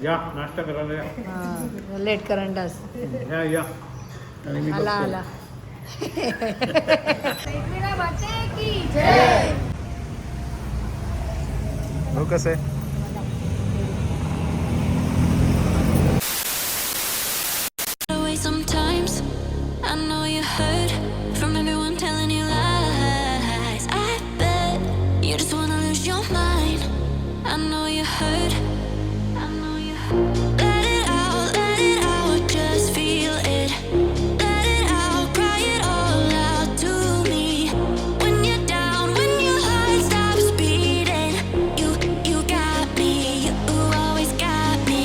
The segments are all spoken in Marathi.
या नाश्ता करायला या. लेट करंडास या आला आला. हो कसं आहे Sometimes I know you heard from everyone telling you lies. I bet you just wanna lose your mind. I know you heard. I know you heard. Let it out, just feel it. Let it out, cry it all out to me. When you're down, when your heart stops beating, you got me. You always got me.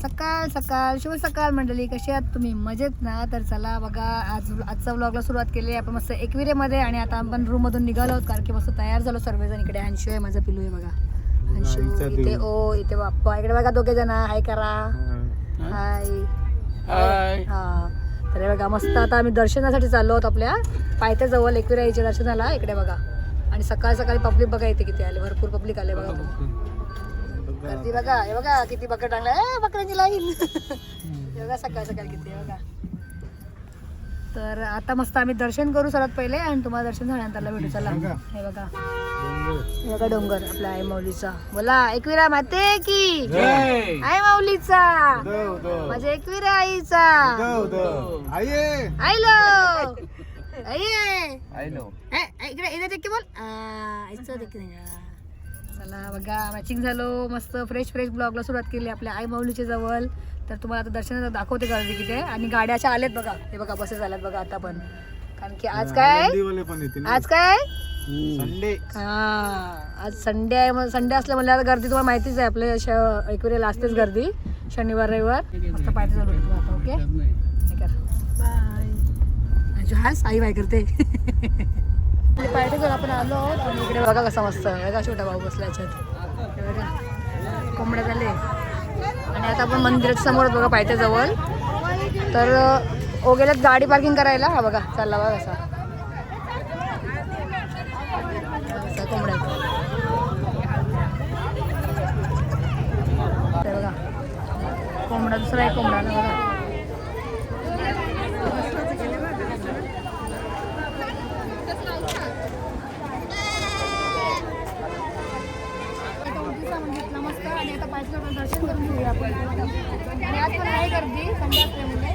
सकाळ सकाळ शुभ सकाळ मंडळी, कशी आहात तुम्ही? मजेत ना? तर चला बघा, आजचा व्लॉगला सुरुवात केली आहे आपण मस्त एकविरेमध्ये. आणि आता आपण रूममधून निघालो आहोत कारण की मस्त तयार झालो सर्वजण. इकडे हंशू आहे, माझा पिलू आहे बघा. हंशू इथे, ओ इथे बाप्पा, इकडे बघा दोघे जण. हाय करा, हाय हाय. हा तर हे बघा मस्त आता आम्ही दर्शनासाठी चाललो आहोत आपल्या पायथ्याजवळ एकविराईच्या दर्शनाला. इकडे बघा, आणि सकाळ सकाळी पब्लिक बघा इथे किती आले, भरपूर पब्लिक आले बघा. गर्दी बघा, हे बघा किती बकरा टांगला, बकऱ्यांची लाईन. हे बघा सकाळ सकाळ किती आहे बघा. तर आता मस्त आम्ही दर्शन करू सर्वात पहिले, आणि तुम्हाला दर्शन झाल्यानंतर भेटू. चला हे बघा, हे बघा डोंगर आपला आई माऊलीचा. बोला एकविरा माते की आई माऊलीचा, माझ्या एकविरा आईचा. आईलो इकडे इथे देखील बोल, आईचं देखील. चला बघा, मॅचिंग झालो मस्त. फ्रेश ब्लॉगला सुरुवात केली आपल्या आई माऊलीच्या जवळ. तर तुम्हाला आता दर्शनाला दाखवते गर्दी किती आहे. आणि गाड्या अशा आल्यात बघा, हे बघा बसेस आल्यात बघा आता पण. कारण की आज काय, आज काय संडे. हा आज संडे आहे. मग संडे असल्या म्हणजे आता गर्दी तुम्हाला माहितीच आहे, आपल्या एकविरेला असतेच गर्दी शनिवार रविवार. मस्त पाहिजे झालो आता. Okay bye. हाच आई बाय करते. पायथे जर आपण आलो आणि इकडे बघा कसा मस्त बघा छोटा भाऊ बसला याच्यात. बघा कोंबड्या झाले. आणि आता आपण मंदिराच्या समोर बघा पायथ्याजवळ. तर ओ गेल्यात गाडी पार्किंग करायला. हा बघा चालला बघा कसा कोंबड्या. बघा कोंबडा, दुसरा एक कोंबडा बघा. दर्शन करून घेऊया आपण. आणि आज पण आहे गर्दी संडे असल्यामुळे.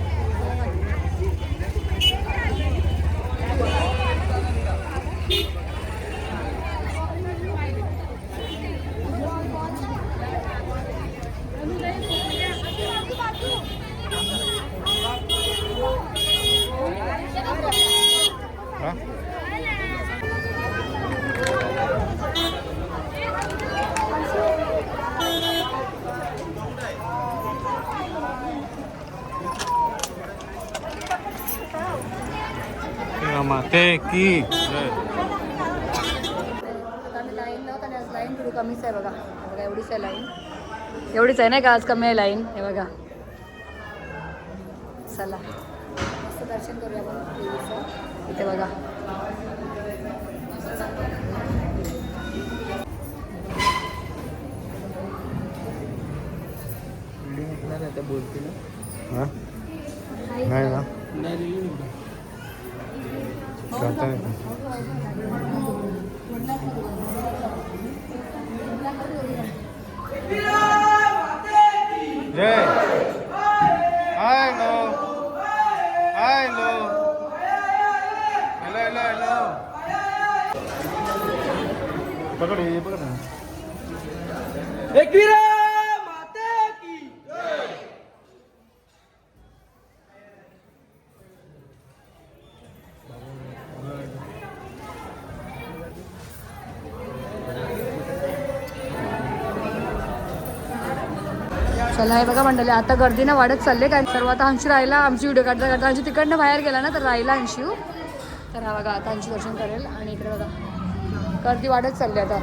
माते की लाईन लावत. आणि आज लाईन थोडी कमीच आहे बघा. बघा एवढीच आहे लाईन, एवढीच आहे नाही का, आज कमी आहे लाईन. हे बघा चला मस्त दर्शन करूया आपण देवीचं. इथे बघा बोलते ना, नाही ना Jay. Hi no, hi no, hello hello hello. पकड हे, पकड ना. एकविरा माते की जय. चला हे बघा मंडळी आता गर्दी ना वाढत चालले काय सर्व आता अंशू राहिला आमची व्हिडिओ काढता काढता अंशू तिकडनं बाहेर गेला ना तर राहिला अंशू तर हा बघा आता अंशू दर्शन करेल आणि इकडे बघा गर्दी वाढत चालली आता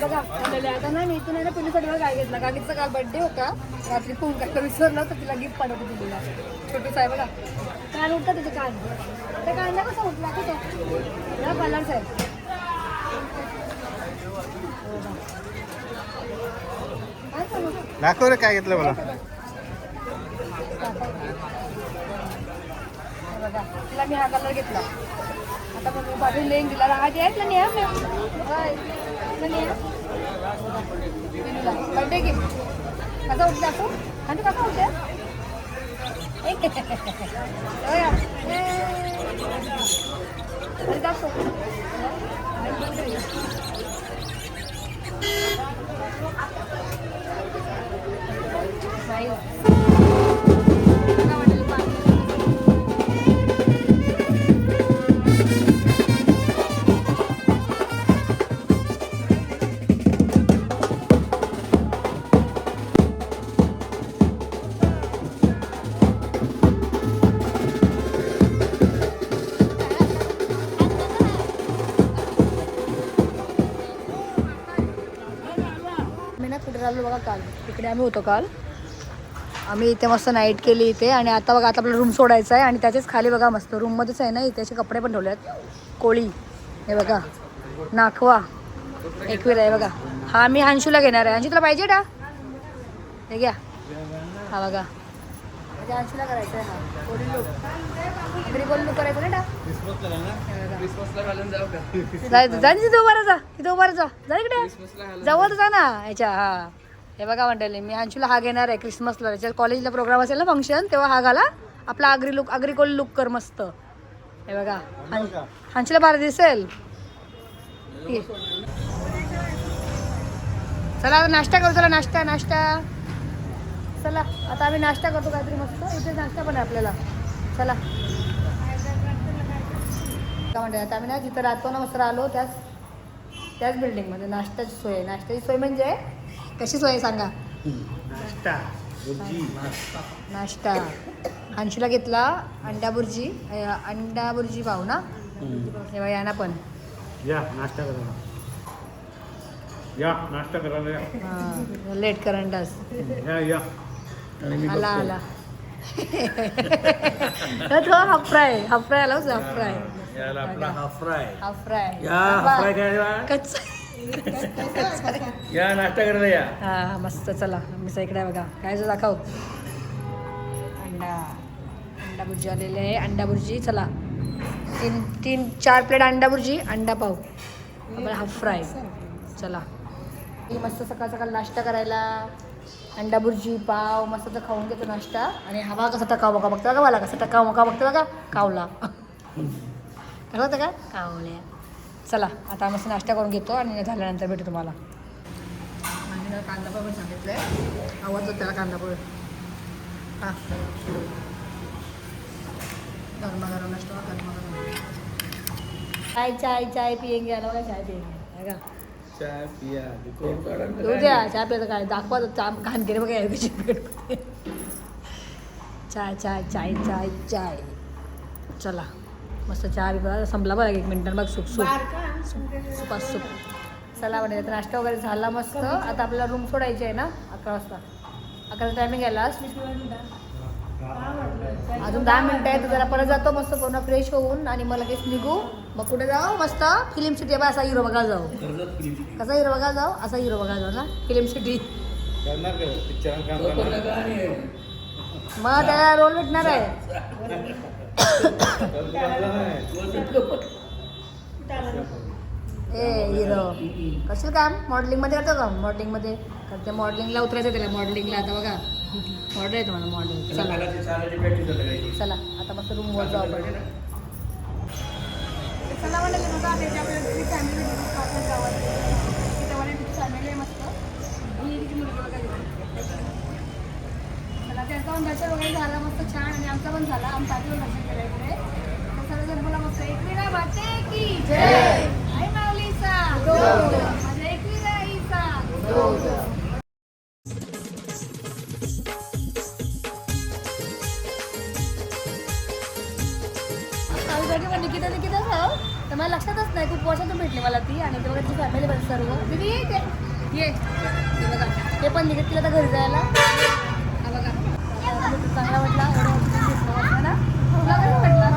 बघा आता ना मी इथून आहे ना पिल्लूसाठी मला काय घेतला काकीचा काल बड्डे होता रात्री फोन करायला विसरला तर तिला गिफ्ट पाठवतो पिल्लूला छोटूच आहे बघा कान उठतं त्याचं कान त्या कांदा कसा उठला तो कलर आहे दाखव रे काय घेतलं मला बघा तिला मी हा कलर घेतला आता मग बाजू लेन दिला राहायचे आहे तिला न्या बर्थडे गिफ्ट कसा उठला तू आणि कसा उठल्या बघा काल तिकडे आम्ही होतो काल आम्ही इथे मस्त नाईट केली इथे आणि आता बघा आता आपला रूम सोडायचा आहे आणि त्याच्याच खाली बघा मस्त रूममध्येच आहे ना इथे असे कपडे पण ठेवले आहेत कोळी हे बघा नाखवा एकवीर आहे बघा हा मी अंशूला घेणार आहे अंशू तुला पाहिजे ना हे घ्या हा बघा म्हणजे अंशूला करायचं आहे हा कोळी लुक कोळी लुक करायचं ना जा तिथे उभा जा तिथे उभा जा जा इकडे जवळ जा ना ह्याच्या हा हे बघा म्हणते मी अंशूला हा घेणार आहे क्रिसमसला त्याच्या कॉलेजला प्रोग्राम असेल ना फंक्शन तेव्हा हा घाला आपला आगरी कोळी लुक कर मस्त हे बघा अंशूला बारा दिसेल चला आता नाश्ता करू चला नाश्ता चला आता आम्ही नाश्ता करतो काहीतरी मस्त इथे नाश्ता पण आहे आपल्याला चला काय म्हणते आता आम्ही ना जिथं राहतो ना मस्त आलो त्याच बिल्डिंगमध्ये नाश्त्याची सोय आहे नाश्त्याची सोय म्हणजे कशी सोय आहे सांगा नाश्ता अंशूला घेतला अंडा बुर्जी पाव ना तेव्हा यांना पण या नाश्ता करायला हां लेट करंडास या आला तो हाफ फ्राय आला होता हाफ फ्राय कच्चा या नाश्ता करायला या हा मस्त चला मी इकडे बघा काय जो दाखव अंडा भुर्जी आलेले आहे अंडा भुर्जी चला 4 प्लेट अंडा भुर्जी अंडा पाव आपला हाफ फ्राय चला ही मस्त सकाळ नाश्ता करायला अंडा भुर्जी पाव मस्त तर खाऊन घेतो नाश्ता आणि हवा कसा टकाव बघा बघता का मला कसा टकाव मका बघता बघा कावला काय होतं का कावल्या चला आता मस्त नाश्ता करून घेतो आणि झाल्यानंतर भेटू तुम्हाला म्हणजे कांदा पोहे पण सांगितलं आहे आवडतो त्याला कांदा पोहे हां गरम नाश्ता गरम चाय पियेंगे आला बघा चाय पियेंगे का चाय पिया येऊ द्या चहा प्यायचं काय दाखवा घाण केले बघा चाय चला मस्त चहा बघा संपला बघा 1 मिनिटात बघ सूप चला म्हणजे नाश्ता वगैरे झाला मस्त आता आपल्याला रूम सोडायची आहे ना 11 वाजता 11 टायमिंग यायला अजून 10 मिनिटं आहे तर जरा परत जातो मस्त पूर्ण फ्रेश होऊन आणि मग लगेच निघू मग कुठे जाऊ मस्त फिल्म सिटी बा असा हिरो बघायला जाऊ कसा हिरो बघायला जाऊ असा हिरो बघायला जाऊ ना फिल्म सिटी मग त्याला रोल भेटणार आहे ए हिरो करशील काम मॉडेलिंगमध्ये करतो का मॉडेलिंगमध्ये करते मॉडेलिंगला उतरायचं त्याला मॉडेलिंगला आता बघा मॉडेल आहे तुम्हाला मॉडेल चला आता मस्त रूमवर जाऊ आपण चला म्हणलं नव्हतं आपल्याला फॅमिली फॅमिली आहे मस्त चला त्याचा पण दर्शन वगैरे झाला मस्त छान आणि आमचा पण झाला. आम्ही पाठीवर दर्शन केलं इकडे. तर सर्वजण बोला मस्त एकविरा माते की जय. आई माऊलीचा माझ्या एकविरा आईचा. निकिताच आहो तर मला लक्षातच नाही. खूप वर्षातून भेटली मला ती आणि तेव्हा ती फॅमिली पण सर्व दीदी ये हे बघा ते पण निघत तिला तर घरी जायला. हा बघा चांगला वाटला एवढं ना तुला कसं वाटला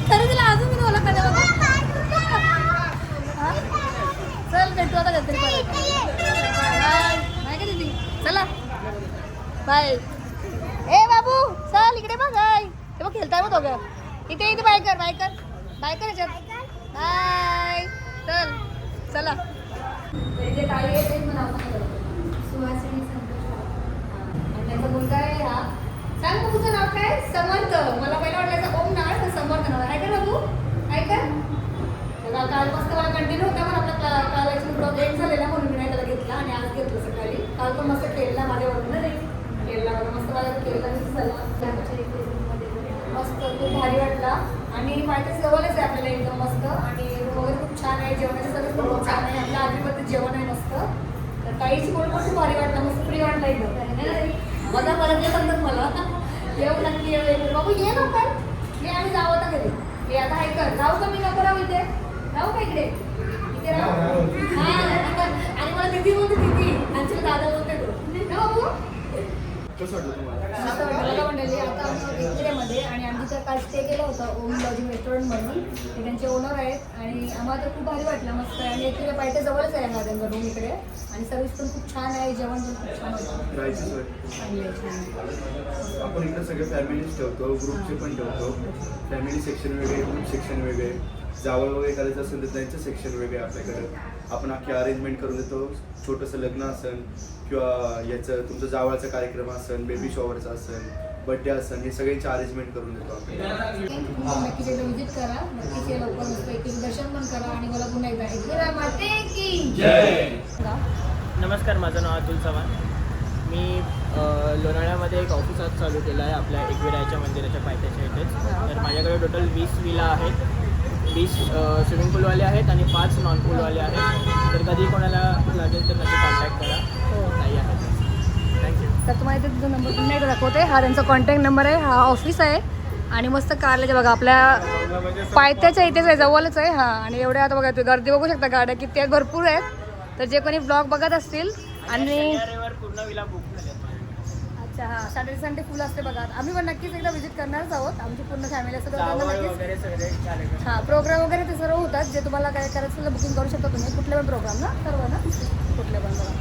तरी तिला अजून मी ओळख नाही बघा. चल भेटू आता काहीतरी परत. नाही का दीदी चला बाय. ए बाबू चल इकडे बघ काय ते बघ खेळताय मग दोघं इथे इथे बाय कर याच्यात बाय. चल चला जे काय आहे तेच मला सुहासिनी संतोष आणि त्यांचा मुलगा आहे हा. सांग मग तुझं नाव काय? समर्थ. मला पहिला वाटलं ओम नाव तर समर्थ नाव आहे का बाबू? आहे का? काल मस्त मला कंटिन्यू होता पण आपला काल ब्लॉग एंड झालेला म्हणून मी नाही त्याला घेतला आणि आज घेतलं सकाळी. काल पण मस्त खेळला माझ्यावरून ना खेळला मस्त माझ्या खेळला मिस झाला मस्त खूप भारी वाटला आणि माझ्या जवळच आहे आपल्याला एकदम मस्त आणि वगैरे खूप छान आहे. जेवणाचं सगळं खूप छान आहे. आपल्या आधीपद्धत जेवण आहे मस्त. तर काहीच कोण खूप भारी वाटलं मस्त फ्री वाटलं एकदम. बघा परत सांगतात मला येऊ नक्की येऊ बाबू ये ना पण ये आम्ही जाऊ आता घरी. हे आता आहे कर जाऊ का मी नको राहू इथे राहू का इकडे इथे राहू. हां आणि मला दिदी बोलते दिदी आमच्या दादा बोलते तो ना बाबू. कसं वाटलं तुम्हाला? मस्त वाटलं मंडळी. आता आम्ही एकविरेमध्ये आणि आम्ही तर काल स्टे केलं होतं ओम लॉजिंग रेस्टॉरंट म्हणून. ते त्यांचे ओनर आहेत आणि आम्हाला तर खूप भारी वाटलं मस्त. आणि एकविरा पायथ्या जवळच आहे ना त्यांचा रूम इकडे आणि सर्विस पण खूप छान आहे. जेवण पण खूप छान होतं. राहायची सोय चांगली आहे छान. आपण इकडे सगळे फॅमिलीज ठेवतो ग्रुपचे पण ठेवतो. फॅमिली सेक्शन वेगळे ग्रुप सेक्शन वेगळे. जावळ वगैरे करायचं असेल तर त्यांचं सेक्शन वेगळे आपल्याकडे. आपण अख्खी अरेंजमेंट करून देतो. छोटंसं लग्न असेल किंवा याचं तुमचं जावळाचा कार्यक्रम असेल बेबी शॉवरचा असेल बड्डे असेल हे सगळ्यांची अरेंजमेंट करून देतो आपण. नक्कीच एकदा विजिट करा. नक्कीच हे लवकर मस्त एक दर्शन पण करा आणि मला पुन्हा एकदा एकविरा माते की जय. नमस्कार, माझं नाव अतुल चव्हाण. मी लोणावळ्यामध्ये एक ऑफिस आज चालू केलं आहे आपल्या एकविराच्या मंदिराच्या पायथ्याच्या इथेच. तर माझ्याकडे टोटल 20 विला आहेत. 20 स्विमिंग पूलवाले आहेत आणि 5 नॉन पूलवाले आहेत. तर कधी कोणाला लागेल तर नक्की कॉन्टॅक्ट करा. नाही आहेत. थँक्यू. तर तुम्हाला इथे तुझा नंबर पुन्हा एकदा दाखवते. हा त्यांचा कॉन्टॅक्ट नंबर आहे. हा ऑफिस आहे आणि मस्त कारल्याच्या बघा आपल्या पायथ्याच्या इथेच आहे जवळच आहे. हा आणि एवढ्या आता बघा गर्दी बघू शकता गाड्या किती आहेत भरपूर आहेत. तर जे कोणी ब्लॉग बघत असतील आणि पूर्ण विला बुक झाले. अच्छा हां सॅटर्डे संडे फुल असते बघा. आम्ही पण नक्कीच एकदा व्हिजिट करणारच आहोत. आमची पूर्ण फॅमिली असं वगैरे सगळे चालेल. हां प्रोग्राम वगैरे ते सर्व होतात. जे तुम्हाला काय करायचं असेल बुकिंग करू शकता तुम्ही. कुठले पण प्रोग्राम ना सर्व ना कुठले पण बघा.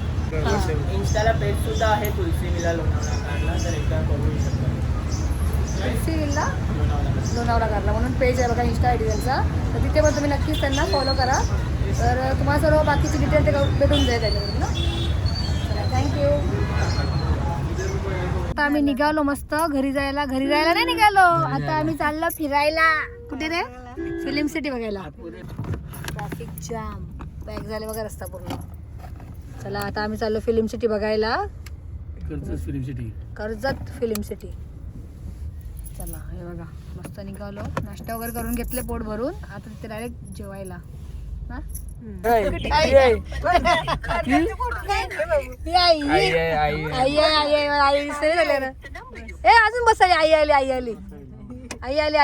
इंस्टाला पेज सुद्धा आहे तुलसी विला लोणावळा कारला. तर एकदा बघू शकता. तुलसी विला लोणावळा कारला म्हणून पेज आहे बघा इंस्टा आय डी त्यांचा. तर तिथे पण तुम्ही नक्कीच त्यांना फॉलो करा. तर तुम्हाला सर्व बाकीची डिटेल ते भेटून जाईल त्याच्यामध्ये ना. थँक्यू. आता आम्ही निघालो मस्त घरी जायला नाही निघालो. आता आम्ही चाललो फिरायला. कुठे रे? फिल्म सिटी बघायला. ट्रॅफिक जाम पॅक झाले बघा रस्ता पूर्ण. चला आता आम्ही चाललो फिल्म सिटी बघायला. Karjat film city. चला हे बघा मस्त निघालो. नाश्ता वगैरे करून घेतले पोट भरून. आता तिथे डायरेक्ट जेवायला ना. अजून बसायला आई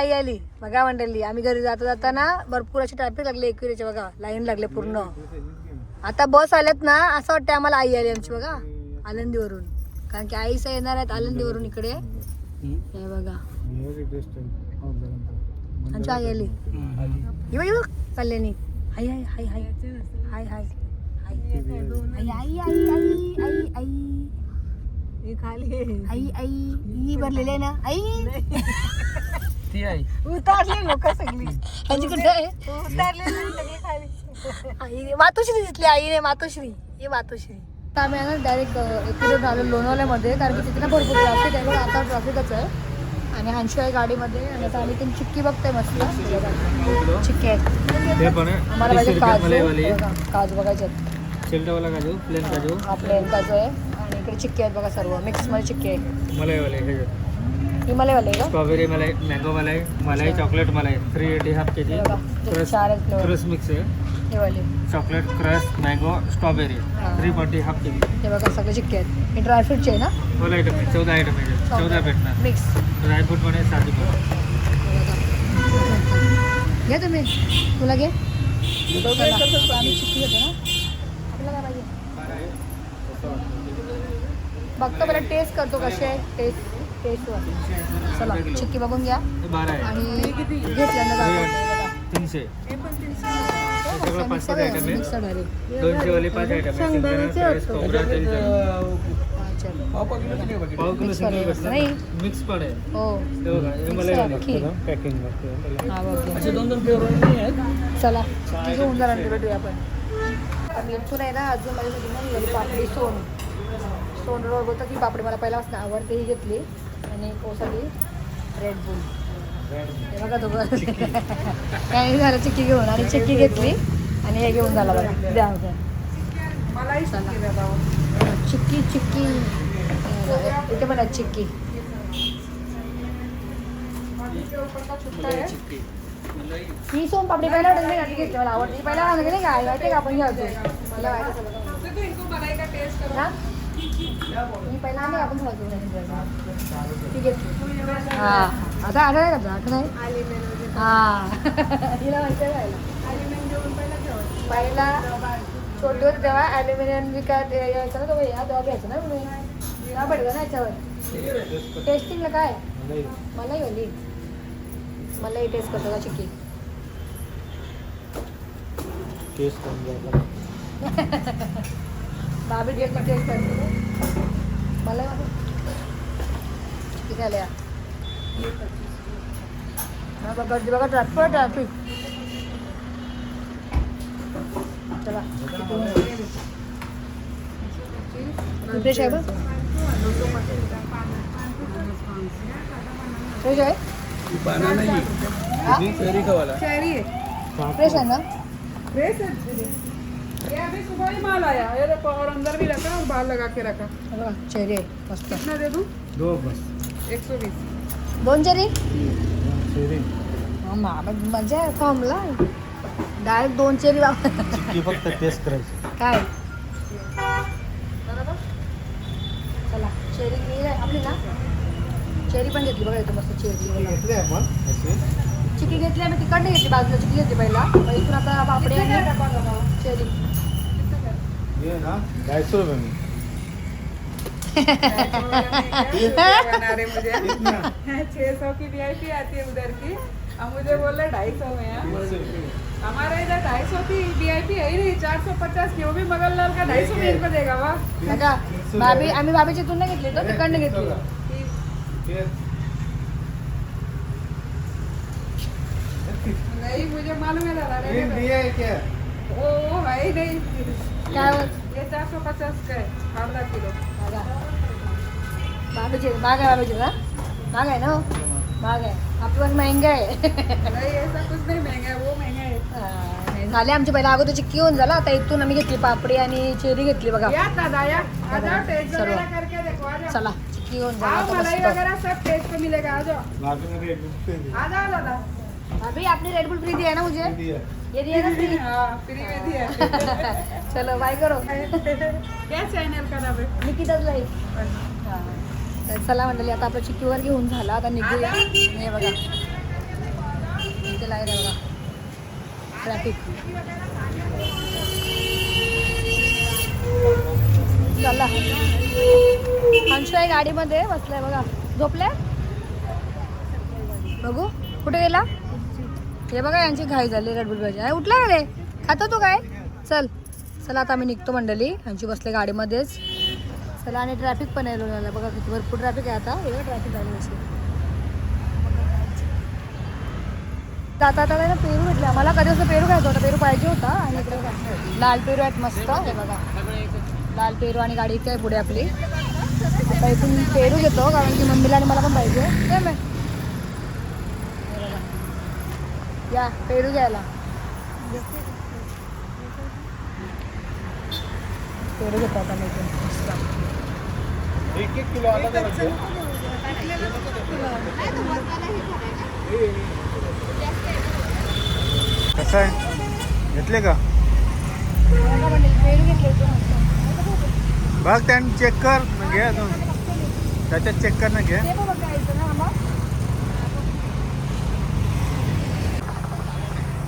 आली बघा मंडळी. आम्ही घरी जाताना भरपूर अशी ट्रॅफिक लागली. एकविरेचे बघा लाईन लागले पूर्ण. आता बस आल्यात ना असं वाटतं आम्हाला आई आली आमची बघा आळंदीवरून. कारण की आईसा येणार आहेत आळंदीवरून इकडे. हे बघा आमची आई आली कल्याणी. हाय हाय हाय हाय हाय हाय हाय आई आई आई आई आई खाली आई आई ही भरलेली आहे ना आई. ती आई उतारले लोक सगळी. त्यांची कुठे आहे उतारलेली सगळी खाली. आई मातोश्री दिसली आईने. मातोश्री ही मातोश्री. आता आम्ही ना डायरेक्ट एकविरेत आलो लोणावळ्यामध्ये. कारण की तिथे ना भरपूर ट्रॅफिक आहे बघा. आता ट्रॅफिकच आहे आणि हांशू आहे गाडीमध्ये. आणि आता आम्ही तुम्ही चिक्की बघतोय मस्त चिक्की आहे. आम्हाला पाहिजे काजू. काजू बघायचे चिलटावाला काजू प्लेन काजू. हा प्लेन काजू आहे आणि इकडे चिक्की आहेत बघा सर्व मिक्समध्ये चिक्की आहे. मलाईवाले हे ही मलाईवाले आहे का? स्ट्रॉबेरी मलाई, मँगो मलाई, मलाई चॉकलेट मलाई, 380 के जी. हे बघा ते 4 आहेत फ्लेवर. क्रस मिक्स आहे. हे वाले चॉकलेट क्रस मँगो स्ट्रॉबेरी हां. 340 हाफ के जी. हे बघा सगळे चिक्की आहेत. हे ड्रायफ्रूटचे आहे ना? 12 आयटम आहे, 14 आयटम आहे, 14 भेटणार. मिक्स. ड्रायफ्रूट पण आहे, साधी पण आहे. घे तुम्ही, तुला घे. चला, आम्ही चिक्की घेतो ना. आपल्याला काय पाहिजे? बघतो बरं टेस्ट करतो कसे आहे टेस्ट चला चिक्की बघून घ्या हे 12 आहे. आणि घेतल्यानंतर दाखवतो. 300. हे सगळं 5 आयटम आहे. मिक्सड आहे रे. 200 वाले 5 आयटम आहे. खोबरा तेल अच्छा. पाव किलो सिंगल भेटणार. नाही. मिक्स पण आहे. हो हे बघा, हे Mix मलाई आहे, वाले. खीर. पॅकिंग हा बघ असे 2 फ्लेवर नाही आहेत. चला चिक्की घेऊन जरा भेटूया आपण इथून आहे ना अजून माझ्यासाठी नाही गेली पापडी सोन रोड बोलतं की पापडी मला पहिल्यापासून आवडते ही घेतली आणि कोसाठी रेड बुल हे बघा दोघं काही झालं चिक्की घेऊन आणि चिक्की घेतली आणि हे घेऊन झाला बघा द्या चिक्की इथे पण आहे चिक्की ही सोन पापडी पहिला आवडत नाही घेतली मला आवडते पहिला आवडते नाही काय माहिती का आपण घ्यायचो मला ना मी पहिला आले आपण ठीक आहे हां आता आलं नाही का आठ नाही हां तिला माहिती आहे पहिला छोटे होते तेव्हा ॲल्युमिनियम विकत यायचं ना तो भैया तेव्हा घ्यायचं ना तुम्ही तेव्हा पडलं ना याच्यावर टेस्टिंगला काय मलाही गेली मलाही टेस्ट करतो का चिक्की बाबी टेस्ट करतो मला चिक्की झाल्या गर्दी बघा ट्रॅफिक चला फ्रेश आहे बघ फ्रेश आहे फ्रेश आहे ना फ्रेश है ये अभी सुबह ही माल आया ये देखो और अंदर भी रखा और बाहर लगा के रखा बघा चेरी आहे मस्त कितना दे दूं 2 बस. 120 दोन चेरी चेरी मजा आहे फॉर्मला डायरेक्ट दोन चेरी लाव चिक्की फक्त टेस्ट करायची. काय चला चेरी घेतली आपली ना चेरी पण घेतली बघा इथं मस्त चेरी घेतले आपण असे. चिक्की घेतली आम्ही तिकडनं घेतली बाजूला चिक्की घेतली पहिला मग इथून आता पापडी आणि चेरी ये ना 250 रुपये में. बना रहे मुझे 600 की वीआईपी आती है उधर की अब मुझे बोल रहे 250 में हमारे इधर 250 की वीआईपी है ही नहीं 450 की वो भी मगनलाल का 250 में इनको देगा वाह नका भाभी आम्ही भाभीची इथून नाही घेतली तर तिकडनं घेतली नहीं मुझे मालूम है दादा दिया है क्या? वो है ही नहीं काय होत ये 450 का है आधा किलो बघा भाभीची महाग आहे भाभीची ना महाग आहे ना हो? महाग आहे आपलं पण महंगा आहे नहीं ऐसा कुछ नहीं महंगा है वो महंगा है नाही, झाले आमची पहिला अगोदर चिक्की होऊन झाला आता इथून आम्ही घेतली पापडी आणि चेरी घेतली बघा या दादा या आ जाओ टेस्ट सर्व. वगैरह करके देखो आ जाओ चला चिक्की होऊन झाला आओ आता मलाई मस्त. वगैरह सब टेस्ट पे मिलेगा आ जाओ बाकी में एक रुपये दिया. आ जाओ दादा भाभी आपने रेड बुल फ्री दिया है ना मुझे दिया. ये दिया ना फ्री हाँ फ्री में दिया चलो बाय करो क्या चॅनल का नाव आहे निकिताच लाईक तर चला मंडळी आता आपलं चिक्कीवर घेऊन झाला आता निघूया हे बघा इथे लाईन आहे बघा ट्रॅफिक चला अंशू आहे गाडीमध्ये बसलाय बघा झोपले बघू कुठे गेला हे बघा यांची घाई झाली रेडबुल पाहिजे उठला का रे खातो तू काय चल चला आता आम्ही निघतो मंडळी यांची बसले गाडीमध्येच चला आणि ट्रॅफिक पण आहे लोणावळ्याला बघा किती भरपूर ट्रॅफिक आहे आता एवढं ट्रॅफिक झालं असेल आता आता ना पेरू भेटले आम्हाला कधी असं पेरू घ्यायचा होता पेरू पाहिजे होता आणि इकडे लाल पेरू आहेत मस्त हे बघा लाल पेरू आणि गाडी इथे आहे पुढे आपली आता इथून पेरू घेतो कारण की मम्मीला आणि मला पण पाहिजे काय मॅ या पेरू घ्यायला पेरू घेतो आता मी इथून मस्त कसं आहे घेतले का बघा मंडळी, पेरू घेतले होते मस्त. बघ त्याने चेक कर न घे अजून त्याच्यात चेक कर ना घे ते पण बघायचं ना मग.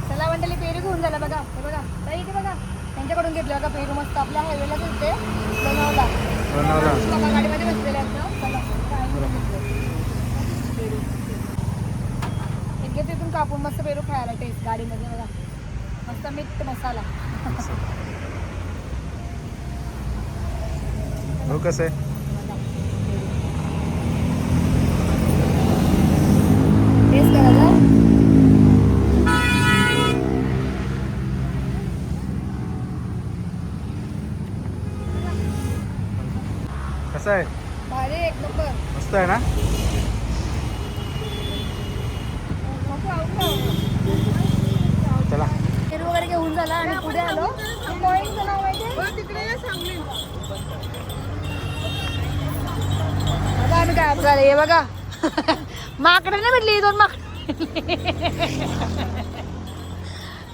चला मंडळी, पेरू घेऊन झाला बघा. हे बघा ताई, इथे बघा त्यांच्याकडून घेतले बघा पेरू मस्त. आपल्या हायवेला घेतले बनवला बघा, गाडीमध्ये बसलेले आहेत ना. चला पेरू एक घेते इथून कापून मस्त पेरू खायला टेस्ट गाडीमध्ये बघा. मस्त मीठ मसाला. हो कसं आहे टेस्ट करायचा. कसं आहे भारी, एक नंबर. मस्त आहे ना चला पेरू वगैरे घेऊन झाला आणि पुढे आलो. पॉईंटचं नाव माहिती तिकडे ये सांगली. बघा आम्ही काय झालं हे बघा. माकडे नाही भेटली, 2 माकडे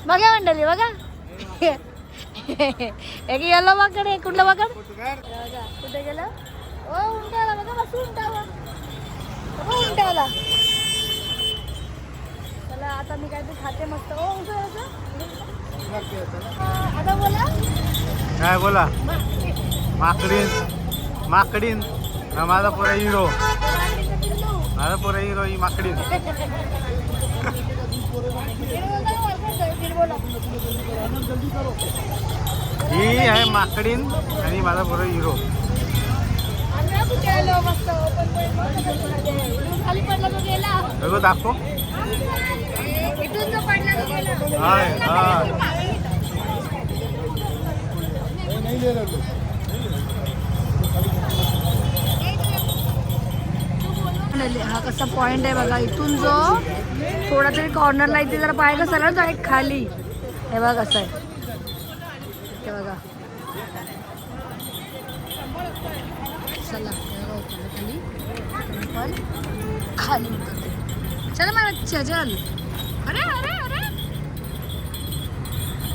बघा मंडळी बघा. एक येलो माकड, एक कुठलं माकड बघा कुठे गेलं. ओ उंटाला बघा, मस्त उंटाला. उंटाला. चला आता मी काहीतरी खाते मस्त. ओ उंटाला आता बोला. काय बोला माकडीन हा माझा पुरा हिरो माझा पुरा हिरो ही माकडीन ही आहे माकडीन आणि माझा पुरा हिरो खाली पडला तो गेला. बघू दाखव इथून जो पडला तो गेला. हाय हा हा कसा पॉइंट आहे बघा. इथून जो थोडा तरी कॉर्नरला इथे जरा पाय कसा तो एक खाली. हे बघा कसं आहे ते बघा. चला हे बघा उतरलं खाली. पण खाली उतरते. चला मला चल. अरे अरे अरे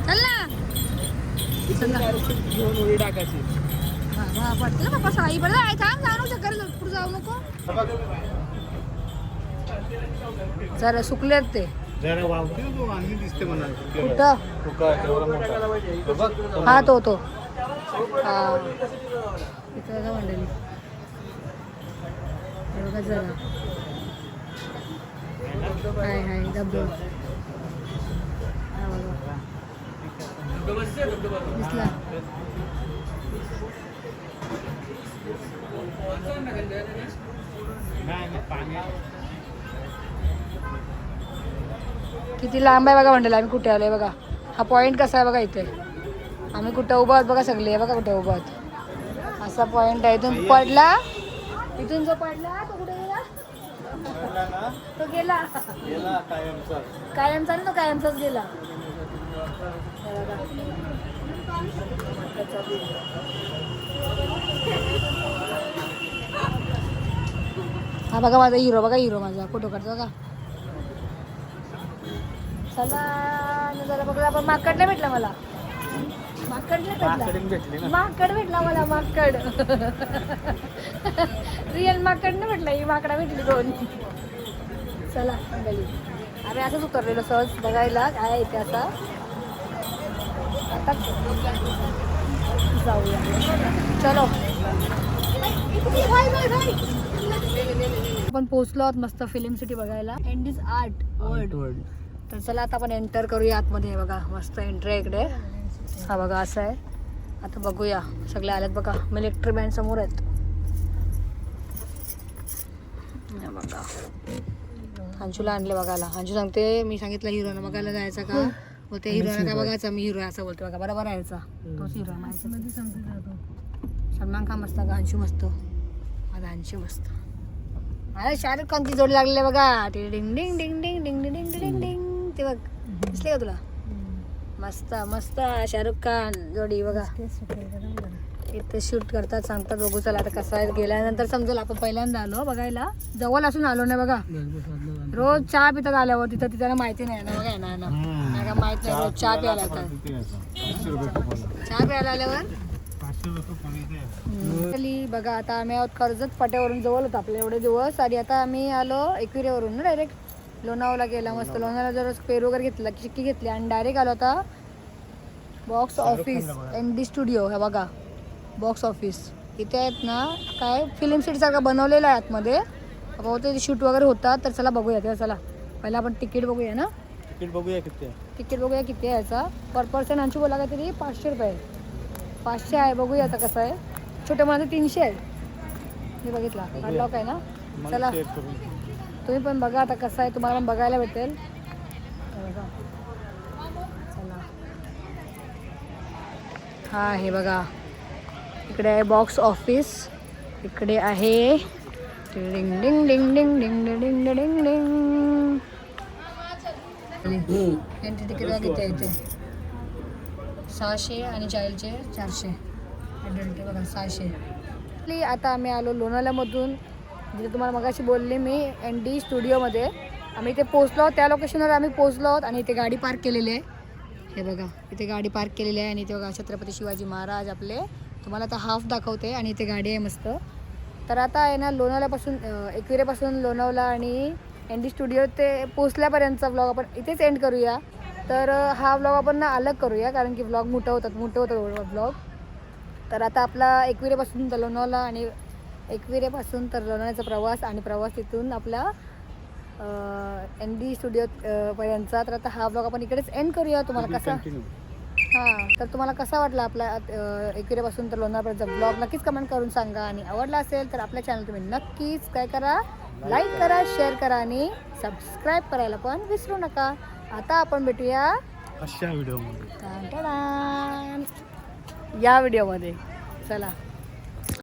चल ना. चला घेऊन उडी टाकायची. हा पडते पप्पा साई पडला. थांब जाणू चक्कर पुढे जाऊ नको. जरा सुकलेत ते. जरा वावते तो वांगी दिसते म्हणा कुठं तो काय एवढा मोठा बघ हा तो हा इथं बघा मंडळी. हे बघा जरा हाय हाय डब्बा. हा बघा दिसला. किती लांब आहे बघा मंडळी. आम्ही कुठे आलोय बघा. हा पॉईंट कसा आहे बघा. इथे आम्ही कुठं उभं आहोत बघा. सगळे बघा कुठे उभं आहोत. असा पॉईंट आहे. इथून पडला, इथून जो पडला तो कुठे गेला. तो गेला कायमचा ना. तो कायमचाच गेला. हा बघा माझा हिरो. बघा हिरो माझा फोटो काढतो बघा. चला जरा बघा. आपण माकड नाही भेटला मला. माकड नाही भेटला. माकड भेटला मला. माकड रिअल माकड नाही भेटला. ही माकडा भेटली 2. चला मंडळी आम्ही असंच उतरलेलो सहज बघायला काय येते. आता आता जाऊया. चलो आपण पोहोचलो आहोत मस्त फिल्म सिटी बघायला. End is art world. तर चला आता आपण एंटर करूया आतमध्ये. बघा मस्त एंट्री आहे इकडे. हा बघा असं आहे. आता बघूया. सगळे आलेत बघा. मिलिटरी बँड समोर आहेत. बघा अंशूला आणले बघायला. अंशू सांगते मी सांगितलं हिरोला बघायला जायचं का. बोलते हिरोला काय बघायचं. मी हिरो असं बोलते बघा. बरोबर यायचा तोच हिरो आहे. सलमान खान मस्त का. अंशू मस्त. माझा अंशू मस्त. अरे शाहरुख खानची जोडी लागलेली बघा. ते डिंग डिंग डिंग डिंग डिंग डिंग डिंग डिंग डिंग. ते बघ दिसले का तुला. मस्त मस्त शाहरुख खान जोडी बघा. इथे शूट करतात, सांगतात. बघू चला आता कसं आहे, गेल्यानंतर समजेल. आपण पहिल्यांदा आलो बघायला, जवळ असून आलो नाही बघा. रोज चहा पितात आल्यावर तिथं तिथं माहिती नाही ना बघा. ना का माहित नाही, रोज चहा प्यायला येतात. चहा प्यायला आल्यावर बघा. आता आम्ही आहोत कर्जत फाट्यावरून, जवळ होतं आपल्या एवढे दिवस. आणि आता आम्ही आलो एकविरेवरून ना डायरेक्ट लोणावळा गेला. मस्त लोणावळा जर पेरू वगैरे घेतला, चिक्की घेतली आणि डायरेक्ट आलो आता बॉक्स ऑफिस ND स्टुडिओ. हे बघा बॉक्स ऑफिस इथे आहेत ना. काय फिल्म सिटी सारखं बनवलेलं आहे आतमध्ये. बहुतेक शूट वगैरे होतात. तर चला बघूया. तर चला पहिला आपण तिकीट बघूया ना. तिकीट बघूया किती आहे. तिकीट बघूया किती आहे याचा. पर पर्सन आमची बोला काहीतरी 500 रुपये. 500 आहे. बघूया आता कसं आहे. छोट्या मुलांचं 300 आहे. मी बघितला अनलॉक आहे ना. चला तुम्ही पण बघा आता कसं आहे, तुम्हाला पण बघायला भेटेल. चला हा हे बघा, इकडे आहे बॉक्स ऑफिस. इकडे आहे डिंग डिंग डिंग डिंग डिंग डिंग डिंग डिंग. एंट्री तिकीट किती आहे इथे? 600 आणि चाईल्डचे 400. ॲडल्ट बघा 600. आता आम्ही आलो लोणावळ्यामधून, जिथे तुम्हाला मगाशी बोलले मी ND स्टुडिओमध्ये. आम्ही इथे पोचलो आहोत, त्या लोकेशनवर आम्ही पोचलो आहोत. आणि इथे गाडी पार्क केलेली आहे. हे बघा इथे गाडी पार्क केलेली आहे. आणि इथे बघा छत्रपती शिवाजी महाराज आपले. तुम्हाला आता हाफ दाखवते. आणि इथे गाडी आहे मस्त. तर आता आहे ना लोणावळ्यापासून एकविरेपासून लोणावळा आणि ND स्टुडिओ ते पोचल्यापर्यंतचा व्लॉग आपण इथेच एंड करूया. तर हा व्लॉग आपण ना अलग करूया, कारण की व्लॉग मोठं होतं व्लॉग. तर आता आपला एकविरेपासून तर लोणावळा आणि एकविरेपासून तर लोणावळ्याचा प्रवास आणि प्रवास तिथून आपला ND स्टुडिओ पर्यंतचा. तर आता हा व्लॉग आपण इकडेच एंड करूया. तुम्हाला कसा तर तुम्हाला कसा वाटला आपला एकविरेपासून तर लोणावळ्याचा व्लॉग नक्कीच कमेंट करून सांगा. आणि आवडला असेल तर आपल्या चॅनल तुम्ही नक्कीच काय करा, लाईक करा, शेअर करा आणि सबस्क्राईब करायला पण विसरू नका. आता आपण भेटूया अशा व्हिडिओमध्ये या व्हिडिओमध्ये. चला.